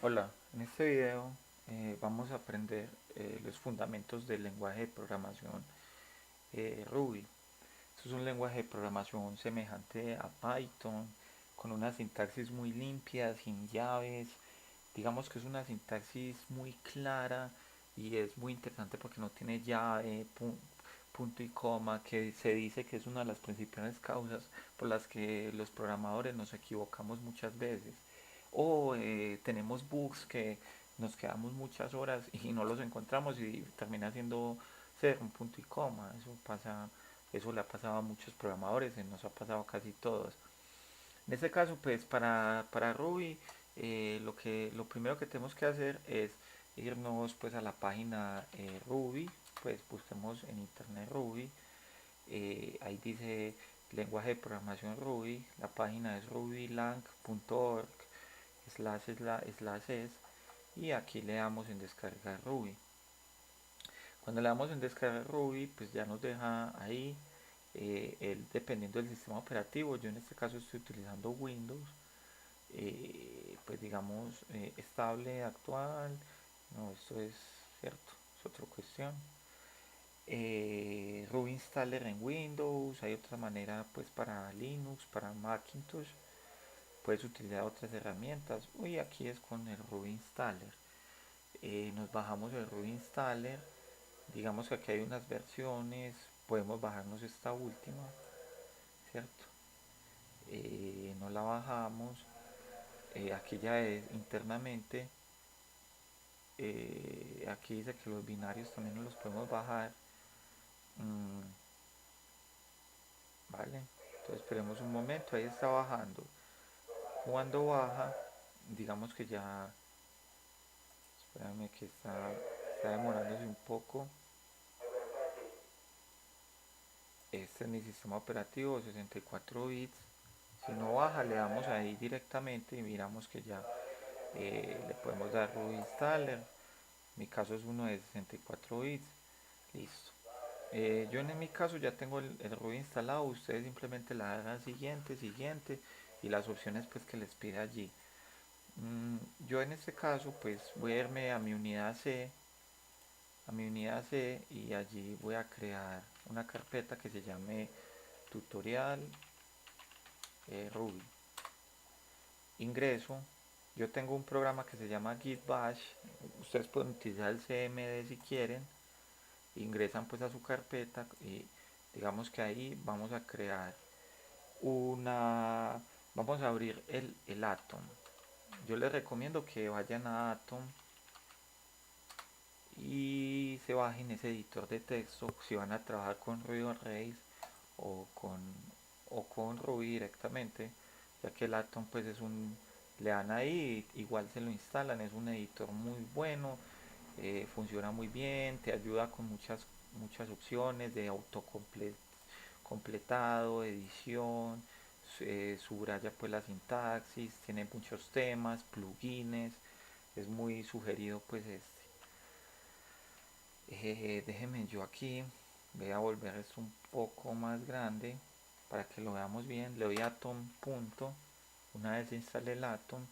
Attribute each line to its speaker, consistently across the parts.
Speaker 1: Hola, en este video vamos a aprender los fundamentos del lenguaje de programación Ruby. Esto es un lenguaje de programación semejante a Python, con una sintaxis muy limpia, sin llaves. Digamos que es una sintaxis muy clara y es muy interesante porque no tiene llave, punto y coma, que se dice que es una de las principales causas por las que los programadores nos equivocamos muchas veces. O tenemos bugs que nos quedamos muchas horas y no los encontramos y termina siendo ser un punto y coma. Eso pasa, eso le ha pasado a muchos programadores, y nos ha pasado a casi todos. En este caso, pues para Ruby, lo primero que tenemos que hacer es irnos pues a la página Ruby, pues busquemos en internet Ruby, ahí dice lenguaje de programación Ruby, la página es rubylang.org slash es y aquí le damos en descargar Ruby. Cuando le damos en descargar Ruby, pues ya nos deja ahí, dependiendo del sistema operativo, yo en este caso estoy utilizando Windows, pues digamos estable, actual, no, esto es cierto, es otra cuestión. Ruby Installer en Windows, hay otra manera pues para Linux, para Macintosh, puedes utilizar otras herramientas. Uy, aquí es con el Ruby Installer. Nos bajamos el Ruby Installer, digamos que aquí hay unas versiones, podemos bajarnos esta última, ¿cierto? No la bajamos, aquí ya es internamente, aquí dice que los binarios también nos los podemos bajar. Mm, vale, entonces esperemos un momento, ahí está bajando. Cuando baja, digamos que ya, espérame que está demorándose un poco. Este es mi sistema operativo 64 bits. Si no baja, le damos ahí directamente y miramos que ya le podemos dar Ruby Installer. Mi caso es uno de 64 bits. Listo. Yo en mi caso ya tengo el Ruby instalado. Ustedes simplemente le dan siguiente, siguiente y las opciones pues que les pide allí. Yo en este caso pues voy a irme a mi unidad C y allí voy a crear una carpeta que se llame tutorial Ruby. Ingreso, yo tengo un programa que se llama Git Bash, ustedes pueden utilizar el CMD si quieren, ingresan pues a su carpeta y digamos que ahí vamos a crear una, vamos a abrir el Atom. Yo les recomiendo que vayan a Atom y se bajen ese editor de texto si van a trabajar con Ruby on Rails o con, o con Ruby directamente, ya que el Atom pues es un, le dan ahí, igual se lo instalan, es un editor muy bueno, funciona muy bien, te ayuda con muchas opciones de autocompletado, edición, subraya pues la sintaxis, tiene muchos temas, plugins, es muy sugerido pues este. Déjenme yo aquí, voy a volver esto un poco más grande para que lo veamos bien. Le doy atom punto. Una vez instale el atom,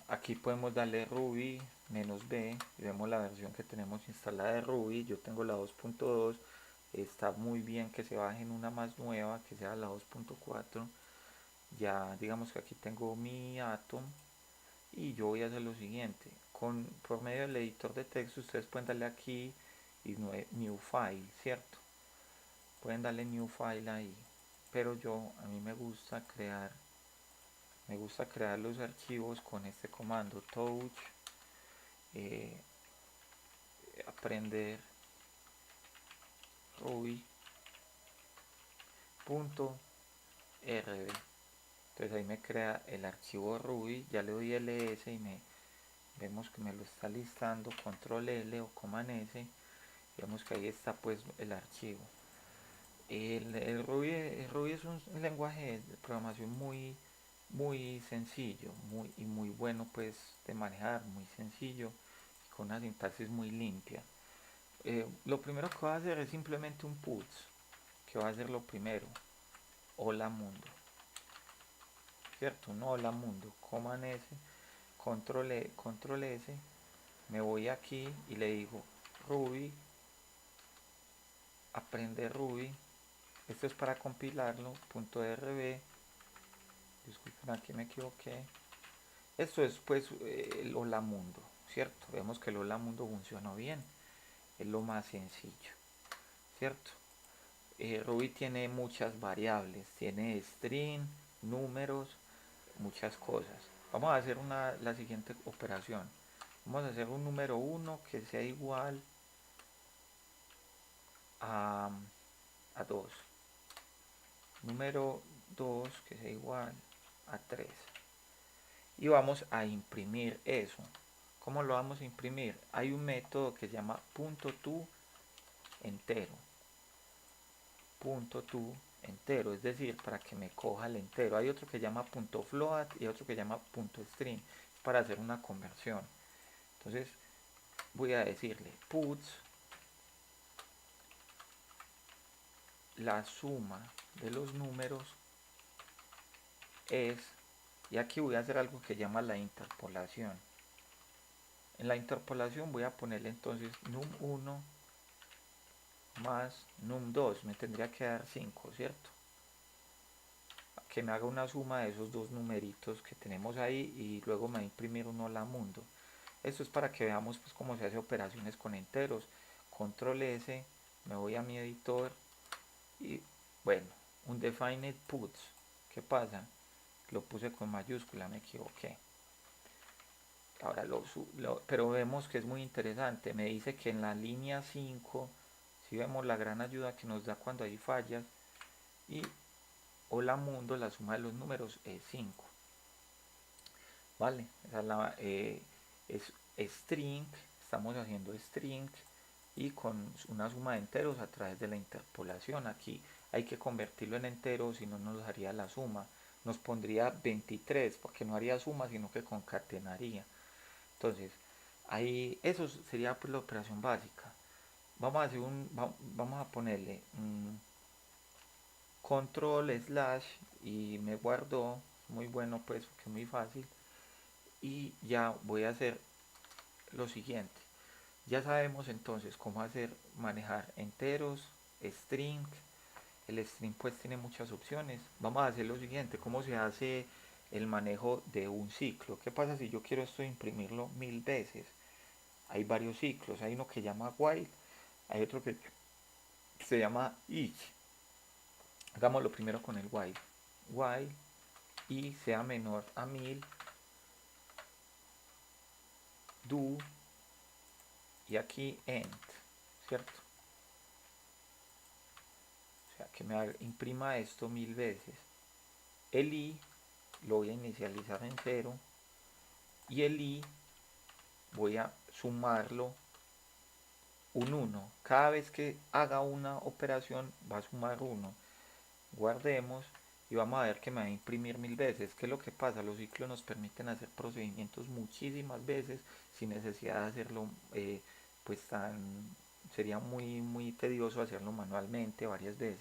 Speaker 1: aquí podemos darle Ruby -b y vemos la versión que tenemos instalada de Ruby. Yo tengo la 2.2. Está muy bien que se bajen una más nueva que sea la 2.4. Ya digamos que aquí tengo mi atom y yo voy a hacer lo siguiente por medio del editor de texto ustedes pueden darle aquí y new file, cierto, pueden darle new file ahí, pero a mí me gusta crear los archivos con este comando touch, eh, aprender ruby.rb. Entonces ahí me crea el archivo Ruby, ya le doy ls y vemos que me lo está listando, control L o command S. Vemos que ahí está pues el archivo. El Ruby es un lenguaje de programación muy sencillo y muy bueno pues de manejar, muy sencillo, con una sintaxis muy limpia. Lo primero que va a hacer es simplemente un puts, que va a ser lo primero. Hola mundo. ¿cierto? Un hola mundo, coman S, control S, me voy aquí y le digo Ruby, aprende Ruby, esto es para compilarlo, .rb, disculpen aquí me equivoqué, esto es pues el hola mundo, ¿cierto? Vemos que el hola mundo funcionó bien, es lo más sencillo, ¿cierto? Ruby tiene muchas variables, tiene string, números, muchas cosas. Vamos a hacer la siguiente operación. Vamos a hacer un número 1 que sea igual a, a 2. Número 2 que sea igual a 3. Y vamos a imprimir eso. ¿Cómo lo vamos a imprimir? Hay un método que se llama .to entero. .to entero, es decir, para que me coja el entero. Hay otro que llama .float y otro que llama .string para hacer una conversión. Entonces voy a decirle puts la suma de los números es, y aquí voy a hacer algo que llama la interpolación. En la interpolación voy a ponerle entonces num1 más num2, me tendría que dar 5, ¿cierto? Que me haga una suma de esos dos numeritos que tenemos ahí y luego me va a imprimir un hola mundo. Esto es para que veamos pues cómo se hace operaciones con enteros. Control S, me voy a mi editor y bueno, un defined puts. ¿Qué pasa? Lo puse con mayúscula, me equivoqué. Ahora pero vemos que es muy interesante. Me dice que en la línea 5, si vemos la gran ayuda que nos da cuando hay fallas, y hola mundo, la suma de los números es 5. ¿Vale? Esa es string, estamos haciendo string y con una suma de enteros a través de la interpolación. Aquí hay que convertirlo en enteros, si no nos haría la suma. Nos pondría 23 porque no haría suma, sino que concatenaría. Entonces, ahí eso sería pues la operación básica. Vamos a ponerle control slash y me guardo, muy bueno pues porque es muy fácil. Y ya voy a hacer lo siguiente. Ya sabemos entonces cómo manejar enteros, string. El string pues tiene muchas opciones. Vamos a hacer lo siguiente, cómo se hace el manejo de un ciclo. ¿Qué pasa si yo quiero esto imprimirlo 1000 veces? Hay varios ciclos, hay uno que llama while, hay otro que se llama each. Hagámoslo primero con el while. While y sea menor a 1000, do y aquí end, ¿cierto? O sea, que me imprima esto 1000 veces. El i lo voy a inicializar en 0 y el i voy a sumarlo un 1. Cada vez que haga una operación va a sumar 1. Guardemos y vamos a ver que me va a imprimir 1000 veces. ¿Qué es lo que pasa? Los ciclos nos permiten hacer procedimientos muchísimas veces sin necesidad de hacerlo pues sería muy tedioso hacerlo manualmente varias veces.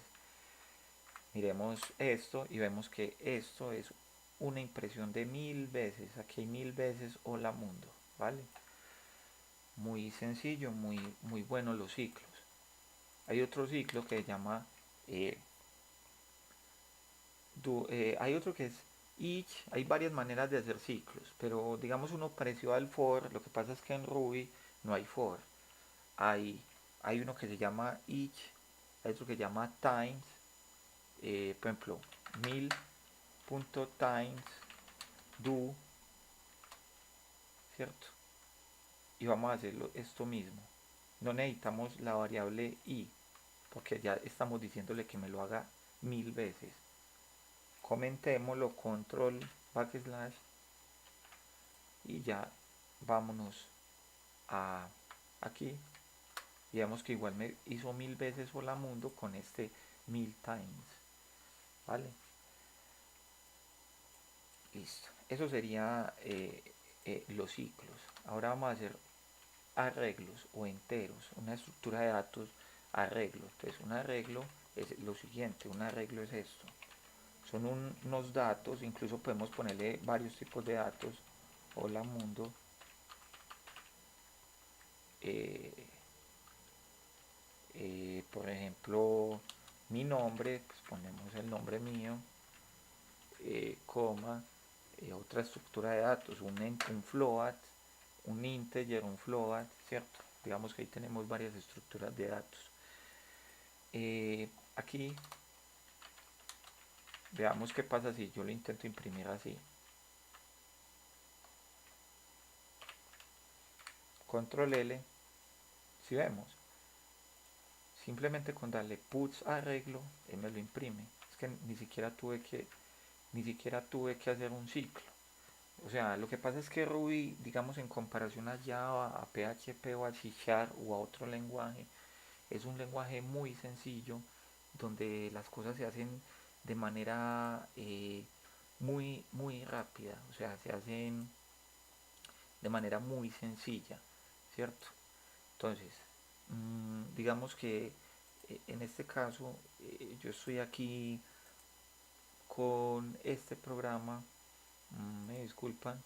Speaker 1: Miremos esto y vemos que esto es una impresión de 1000 veces. Aquí hay 1000 veces hola mundo, ¿vale? Muy sencillo, muy bueno los ciclos. Hay otro ciclo que se llama hay otro que es each. Hay varias maneras de hacer ciclos, pero digamos uno parecido al for. Lo que pasa es que en Ruby no hay for. Hay, hay uno que se llama each, hay otro que se llama times. Por ejemplo, 1000.times do, ¿cierto? Y vamos a hacerlo esto mismo. No necesitamos la variable i, porque ya estamos diciéndole que me lo haga 1000 veces. Comentémoslo, control backslash y ya vámonos a aquí y vemos que igual me hizo 1000 veces hola mundo con este 1000 times, vale, listo. Eso sería los ciclos. Ahora vamos a hacer arreglos o enteros, una estructura de datos arreglo. Entonces un arreglo es lo siguiente, un arreglo es esto: son unos datos, incluso podemos ponerle varios tipos de datos. Hola mundo, eh, por ejemplo, mi nombre, pues ponemos el nombre mío, coma, otra estructura de datos, un float, un integer, un float, ¿cierto? Digamos que ahí tenemos varias estructuras de datos. Aquí veamos qué pasa si yo lo intento imprimir así. Control L, si vemos, simplemente con darle puts arreglo, él me lo imprime. Es que ni siquiera tuve que hacer un ciclo. O sea, lo que pasa es que Ruby, digamos en comparación a Java, a PHP o a C# o a otro lenguaje, es un lenguaje muy sencillo donde las cosas se hacen de manera muy rápida, o sea, se hacen de manera muy sencilla, ¿cierto? Entonces, digamos que en este caso yo estoy aquí con este programa, me disculpan,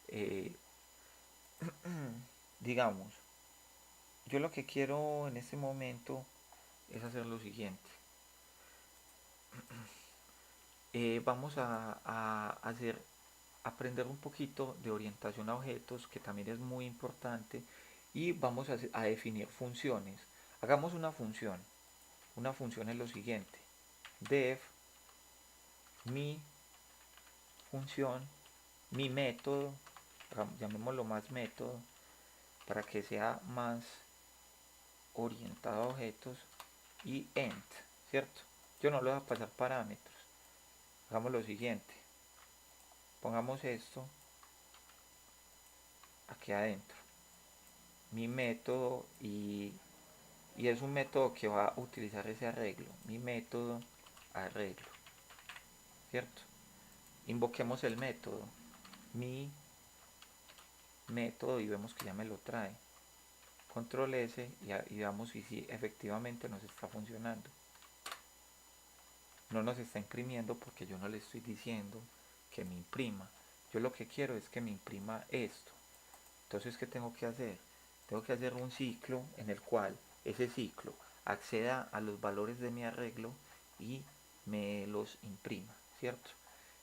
Speaker 1: eh, digamos, yo lo que quiero en este momento es hacer lo siguiente. Vamos a hacer, aprender un poquito de orientación a objetos, que también es muy importante, y vamos a definir funciones. Hagamos una función. Una función es lo siguiente: def mi función, mi método, llamémoslo más método, para que sea más orientado a objetos, y end, ¿cierto? Yo no le voy a pasar parámetros. Hagamos lo siguiente: pongamos esto aquí adentro, mi método, y es un método que va a utilizar ese arreglo, mi método arreglo, ¿cierto? Invoquemos el método, mi método, y vemos que ya me lo trae. Control S y veamos si efectivamente nos está funcionando. No nos está imprimiendo porque yo no le estoy diciendo que me imprima. Yo lo que quiero es que me imprima esto. Entonces, ¿qué tengo que hacer? Tengo que hacer un ciclo en el cual ese ciclo acceda a los valores de mi arreglo y me los imprima, ¿cierto?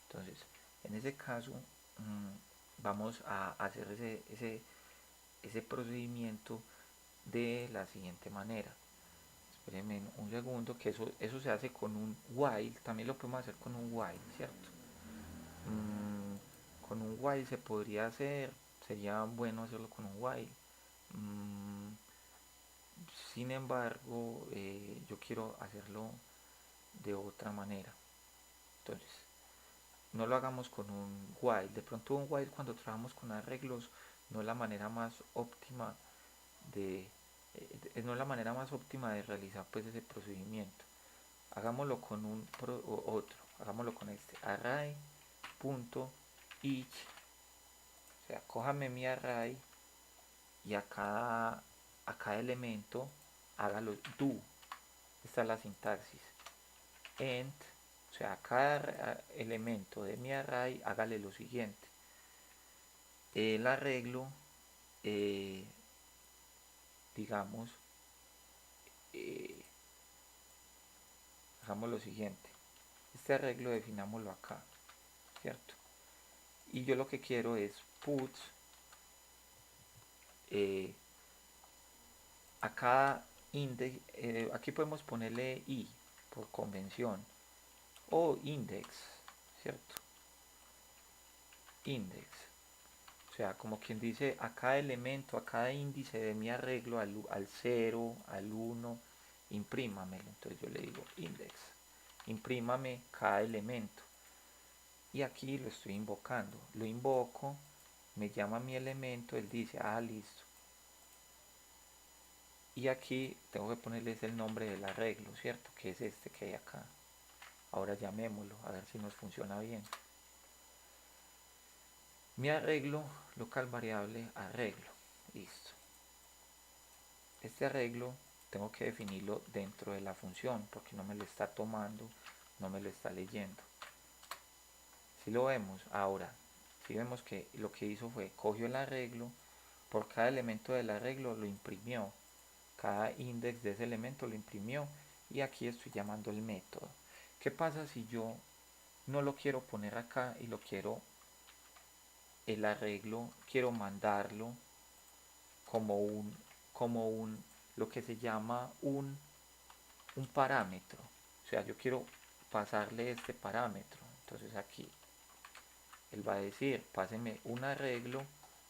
Speaker 1: Entonces, en ese caso, vamos a hacer ese procedimiento de la siguiente manera. Espérenme un segundo, que eso se hace con un while, también lo podemos hacer con un while, ¿cierto? Con un while se podría hacer, sería bueno hacerlo con un while. Mm, Sin embargo, yo quiero hacerlo de otra manera. Entonces, no lo hagamos con un while. De pronto un while, cuando trabajamos con arreglos, no es la manera más óptima de no es la manera más óptima de realizar pues ese procedimiento. Hagámoslo con otro, hagámoslo con este array.each, o sea, cójame mi array y a cada elemento hágalo do. Esta es la sintaxis. End, o sea, a cada elemento de mi array hágale lo siguiente: el arreglo, eh, digamos, eh, hagamos lo siguiente: este arreglo definámoslo acá, ¿cierto? Y yo lo que quiero es puts, eh, a cada index, aquí podemos ponerle i por convención, o index, ¿cierto? Index, o sea, como quien dice, a cada elemento, a cada índice de mi arreglo, al 0, al 1, imprímamelo. Entonces yo le digo index, imprímame cada elemento. Y aquí lo estoy invocando. Lo invoco, me llama mi elemento, él dice, ah, listo. Y aquí tengo que ponerles el nombre del arreglo, ¿cierto? Que es este que hay acá. Ahora llamémoslo, a ver si nos funciona bien. Mi arreglo, local variable, arreglo. Listo. Este arreglo tengo que definirlo dentro de la función porque no me lo está tomando, no me lo está leyendo. Si lo vemos ahora, si vemos que lo que hizo fue cogió el arreglo, por cada elemento del arreglo lo imprimió, cada index de ese elemento lo imprimió, y aquí estoy llamando el método. ¿Qué pasa si yo no lo quiero poner acá y lo quiero, el arreglo, quiero mandarlo como un, lo que se llama un parámetro? O sea, yo quiero pasarle este parámetro. Entonces aquí él va a decir, páseme un arreglo,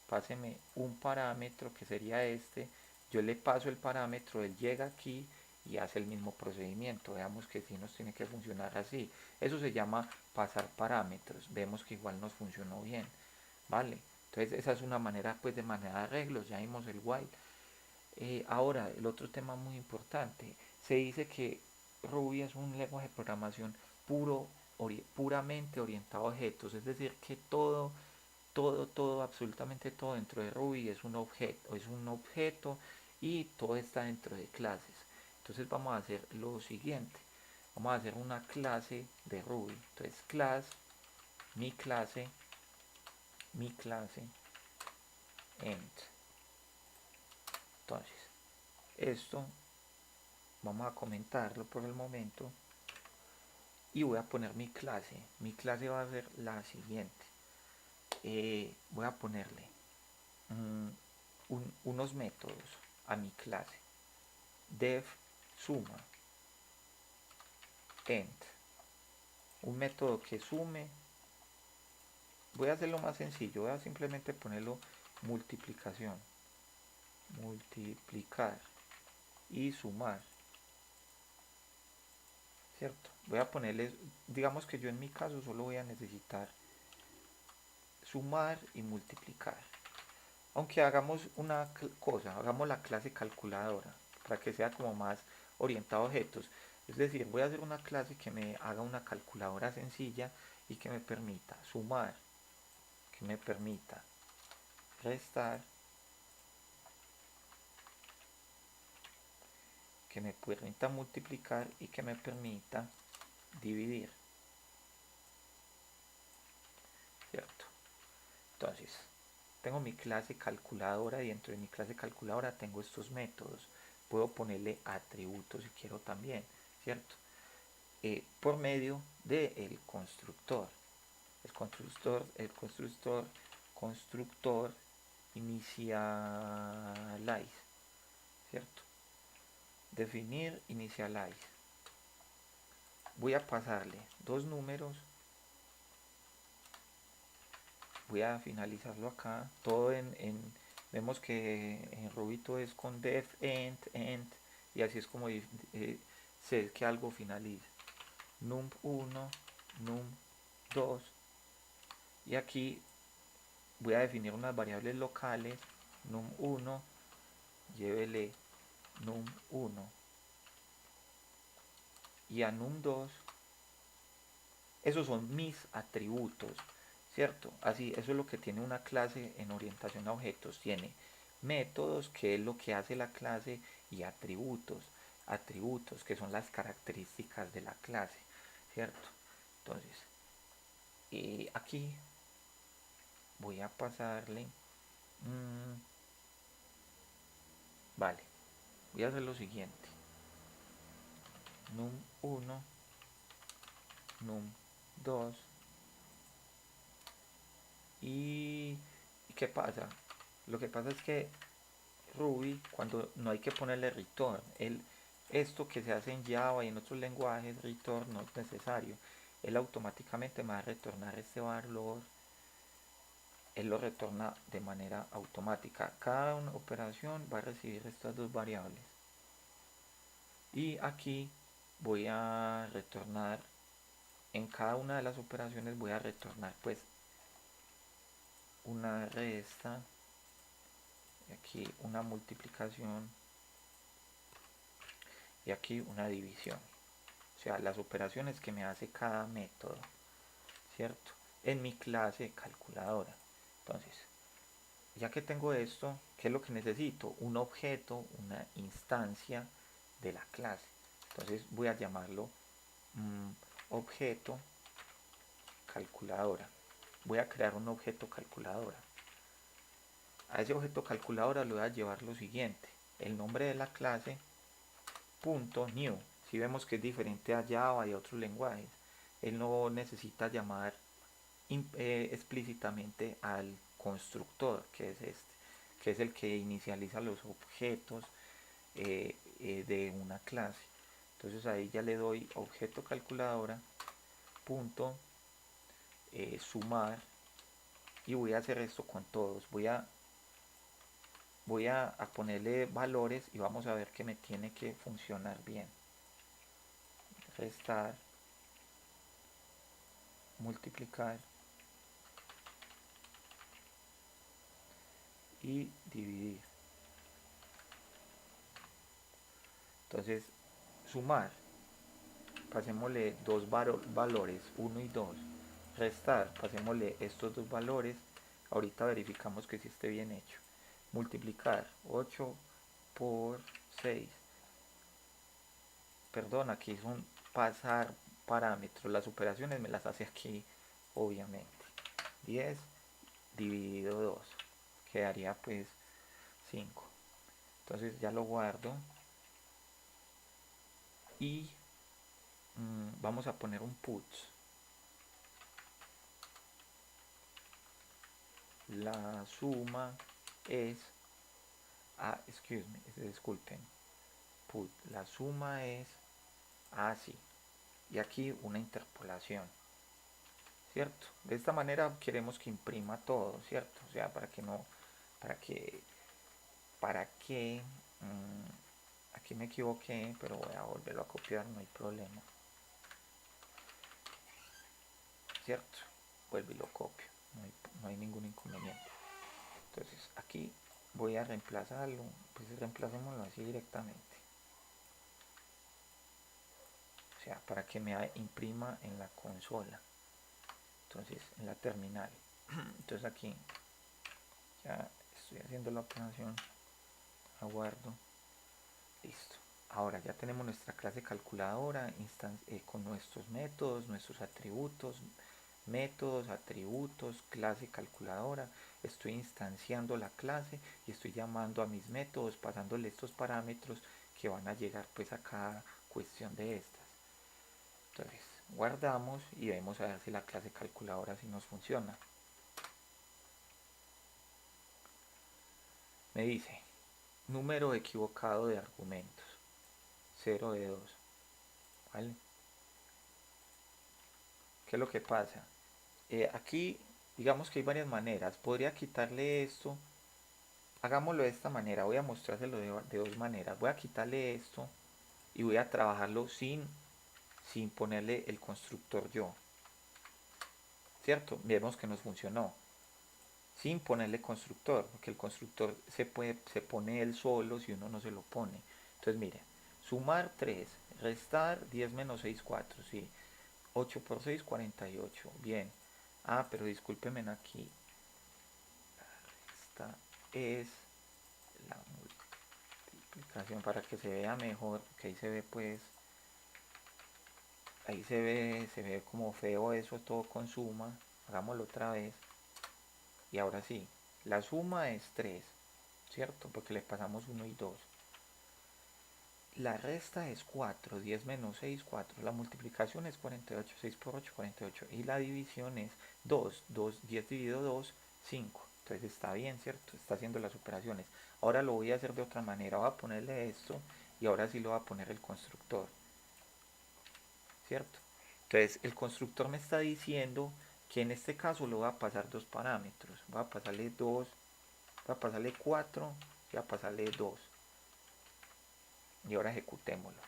Speaker 1: páseme un parámetro que sería este. Yo le paso el parámetro, él llega aquí y hace el mismo procedimiento. Veamos que sí nos tiene que funcionar así. Eso se llama pasar parámetros. Vemos que igual nos funcionó bien, ¿vale? Entonces esa es una manera pues de manejar arreglos. Ya vimos el while. Ahora, el otro tema muy importante, se dice que Ruby es un lenguaje de programación puramente orientado a objetos, es decir, que todo, absolutamente todo dentro de Ruby es un objeto y todo está dentro de clases. Entonces vamos a hacer lo siguiente, vamos a hacer una clase de Ruby. Entonces mi clase, mi clase, end. Entonces, esto vamos a comentarlo por el momento y voy a poner mi clase. Mi clase va a ser la siguiente. Voy a ponerle unos métodos a mi clase. Def suma end, un método que sume. Voy a hacerlo más sencillo, voy a simplemente ponerlo multiplicación, multiplicar y sumar, cierto. Voy a ponerle, digamos que yo en mi caso solo voy a necesitar sumar y multiplicar. Aunque hagamos una cosa, hagamos la clase calculadora para que sea como más orientado a objetos. Es decir, voy a hacer una clase que me haga una calculadora sencilla y que me permita sumar, que me permita restar, que me permita multiplicar y que me permita dividir, ¿cierto? Entonces, tengo mi clase calculadora y dentro de mi clase calculadora tengo estos métodos. Puedo ponerle atributos si quiero también, ¿cierto? Por medio del constructor. El constructor initialize, ¿cierto? Definir initialize. Voy a pasarle dos números. Voy a finalizarlo acá. Todo vemos que en Ruby todo es con def, end, y así es como sé que algo finaliza. num1, num2, y aquí voy a definir unas variables locales. Num1, llévele num1, y a num2, esos son mis atributos, ¿cierto? Así, eso es lo que tiene una clase en orientación a objetos. Tiene métodos, que es lo que hace la clase, y atributos que son las características de la clase, ¿cierto? Entonces, aquí voy a pasarle, vale, voy a hacer lo siguiente. num1, num2, y ¿qué pasa? Lo que pasa es que Ruby, cuando no hay que ponerle return, esto que se hace en Java y en otros lenguajes, return no es necesario. Él automáticamente me va a retornar este valor. Él lo retorna de manera automática. Cada una operación va a recibir estas dos variables. Y aquí voy a retornar, en cada una de las operaciones voy a retornar pues una resta, aquí una multiplicación y aquí una división. O sea, las operaciones que me hace cada método, ¿cierto? En mi clase calculadora. Entonces, ya que tengo esto, ¿qué es lo que necesito? Un objeto, una instancia de la clase. Entonces voy a llamarlo objeto calculadora. Voy a crear un objeto calculadora. A ese objeto calculadora le voy a llevar lo siguiente: el nombre de la clase, punto new. Si vemos que es diferente a Java y a otros lenguajes, él no necesita llamar explícitamente al constructor, que es este, que es el que inicializa los objetos de una clase. Entonces ahí ya le doy objeto calculadora punto sumar, y voy a hacer esto con todos. Voy a ponerle valores y vamos a ver que me tiene que funcionar bien. Restar, multiplicar y dividir. Entonces, sumar, pasémosle dos valores, 1 y 2. Restar, pasémosle estos dos valores. Ahorita verificamos que sí esté bien hecho. Multiplicar, 8 por 6. Perdón, aquí son pasar parámetros. Las operaciones me las hace aquí, obviamente. 10 dividido 2. Quedaría pues 5. Entonces ya lo guardo. Y vamos a poner un puts. La suma es disculpen, put, la suma es así, y aquí una interpolación, cierto. De esta manera queremos que imprima todo, cierto, o sea, para que no, para que aquí me equivoqué, pero voy a volverlo a copiar, no hay problema, cierto. Vuelvo y lo copio, no hay ningún inconveniente. Entonces aquí voy a reemplazarlo, pues reemplacémoslo así directamente, o sea, para que me imprima en la consola, entonces en la terminal. Entonces aquí ya estoy haciendo la operación, aguardo, listo. Ahora ya tenemos nuestra clase calculadora con nuestros métodos, nuestros atributos, clase calculadora. Estoy instanciando la clase y estoy llamando a mis métodos, pasándole estos parámetros que van a llegar pues a cada cuestión de estas. Entonces guardamos y vemos a ver si la clase calculadora si nos funciona. Me dice número equivocado de argumentos, 0 de 2, ¿vale? ¿Qué es lo que pasa? Aquí digamos que hay varias maneras. Podría quitarle esto. Hagámoslo de esta manera. Voy a mostrárselo de dos maneras. Voy a quitarle esto y voy a trabajarlo sin ponerle el constructor yo. ¿Cierto? Vemos que nos funcionó. Sin ponerle constructor, porque el constructor se pone él solo si uno no se lo pone. Entonces mire, sumar 3, restar 10 menos 6, 4, sí. 8 por 6, 48. Bien. Pero discúlpenme aquí. Esta es la multiplicación para que se vea mejor, que ahí se ve pues, ahí se ve como feo eso todo con suma. Hagámoslo otra vez. Y ahora sí, la suma es 3, ¿cierto? Porque le pasamos 1 y 2. La resta es 4, 10 menos 6, 4. La multiplicación es 48, 6 por 8, 48. Y la división es 2, 10 dividido 2, 5. Entonces está bien, ¿cierto? Está haciendo las operaciones. Ahora lo voy a hacer de otra manera. Voy a ponerle esto y ahora sí lo va a poner el constructor, ¿cierto? Entonces el constructor me está diciendo que en este caso le voy a pasar dos parámetros. Voy a pasarle 2, voy a pasarle 4 y voy a pasarle 2. Y ahora ejecutémoslo.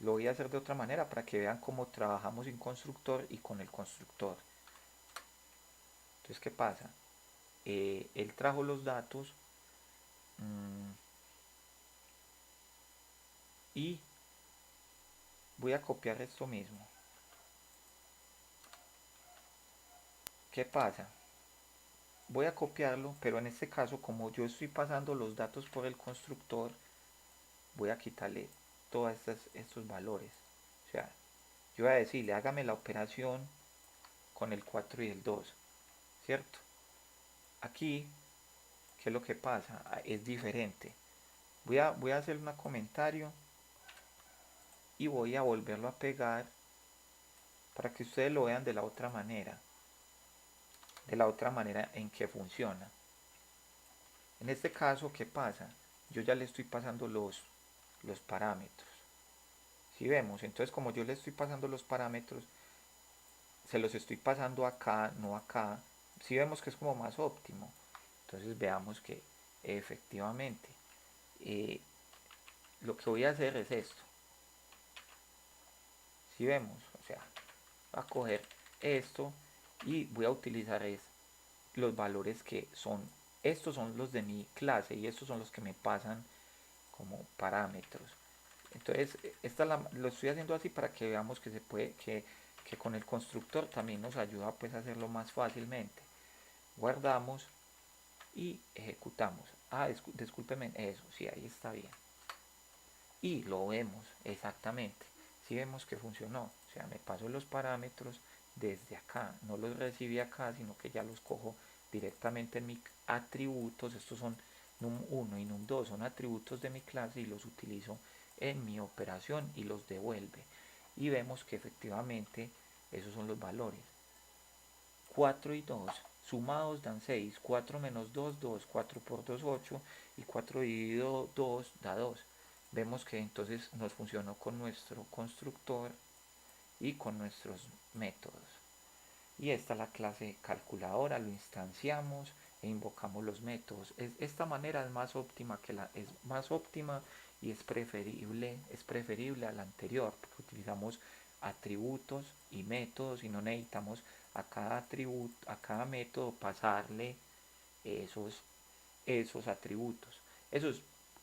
Speaker 1: Lo voy a hacer de otra manera para que vean cómo trabajamos sin constructor y con el constructor. Entonces, ¿qué pasa? Él trajo los datos y voy a copiar esto mismo. ¿Qué pasa? Voy a copiarlo, pero en este caso, como yo estoy pasando los datos por el constructor, voy a quitarle todos estos valores. O sea, yo voy a decirle, hágame la operación con el 4 y el 2, ¿cierto? Aquí, ¿qué es lo que pasa? Es diferente. Voy a hacer un comentario y voy a volverlo a pegar para que ustedes lo vean de la otra manera en que funciona. En este caso, ¿qué pasa? Yo ya le estoy pasando los parámetros. Si vemos, entonces como yo le estoy pasando los parámetros, se los estoy pasando acá, no acá. Si vemos que es como más óptimo. Entonces veamos que efectivamente eh, lo que voy a hacer es esto. Si vemos, o sea, voy a coger esto y voy a utilizar los valores que son, estos son los de mi clase y estos son los que me pasan como parámetros. Entonces, lo estoy haciendo así para que veamos que se puede, que con el constructor también nos ayuda pues a hacerlo más fácilmente. Guardamos y ejecutamos. Discúlpeme, eso, sí, ahí está bien. Y lo vemos exactamente. Si vemos que funcionó, o sea, me paso los parámetros desde acá, no los recibí acá, sino que ya los cojo directamente en mis atributos. Estos son num1 y num2, son atributos de mi clase y los utilizo en mi operación y los devuelve. Y vemos que efectivamente esos son los valores. 4 y 2 sumados dan 6, 4 menos 2, 2, 4 por 2, 8 y 4 dividido 2 da 2. Vemos que entonces nos funcionó con nuestro constructor y con nuestros métodos. Y esta es la clase calculadora, lo instanciamos e invocamos los métodos. Esta manera es más óptima es más óptima y es preferible a la anterior, porque utilizamos atributos y métodos y no necesitamos a cada atributo, a cada método pasarle esos, esos atributos. Eso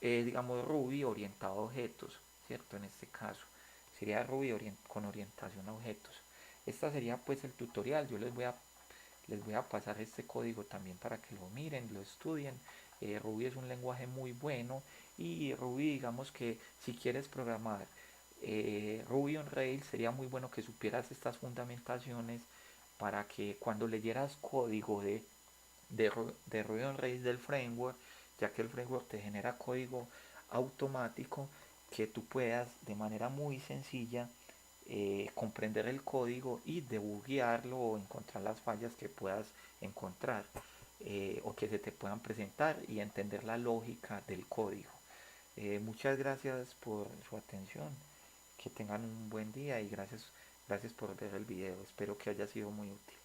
Speaker 1: es, digamos, Ruby orientado a objetos, ¿cierto? En este caso sería Ruby con orientación a objetos. Esta sería pues el tutorial. Yo les voy a pasar este código también para que lo miren, lo estudien. Ruby es un lenguaje muy bueno y Ruby, digamos que si quieres programar Ruby on Rails, sería muy bueno que supieras estas fundamentaciones para que cuando leyeras código de Ruby on Rails del framework, ya que el framework te genera código automático, que tú puedas de manera muy sencilla comprender el código y debuguearlo o encontrar las fallas que puedas encontrar o que se te puedan presentar y entender la lógica del código. Muchas gracias por su atención, que tengan un buen día y gracias por ver el video, espero que haya sido muy útil.